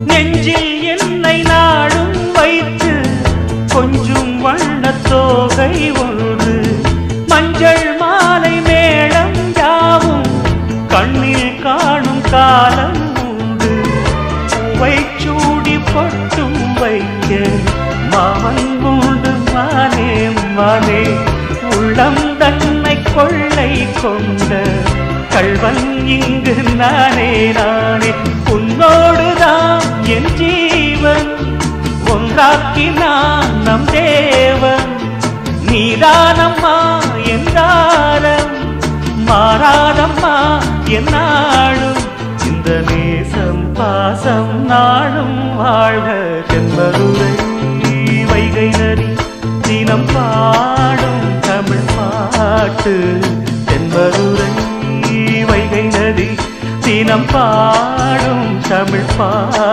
நெஞ்சில் என்னை நாடும் வைத்து கொஞ்சம் வண்ணத் தோகை ஒன்று மஞ்சள் மாலை மேளம் யாவும் கண்ணில் காணும் காலம் உண்டு. பூவை சூடி பொட்டும் வைக்க மாமன் உண்டு மானே மானே. உள்ளம் தன்னை கொள்ளை கொண்ட கள்வன் இங்கு நானே நானே. உன்னோடுதான் என் ஜீவன் ஒன்றாக்கினான் நம் தேவன். நீதானம்மா என்றாரம் மாறாதம்மா என்னாலும். இந்த நேசம் பாசம் நாளும் வாழ்க. தென்பதுரை வைகை நதி தினம் பாடும் தமிழ் பாட்டு. தென்பதுரை வைகை நதி தினம் பாடும் தமிழ் பாட்டு.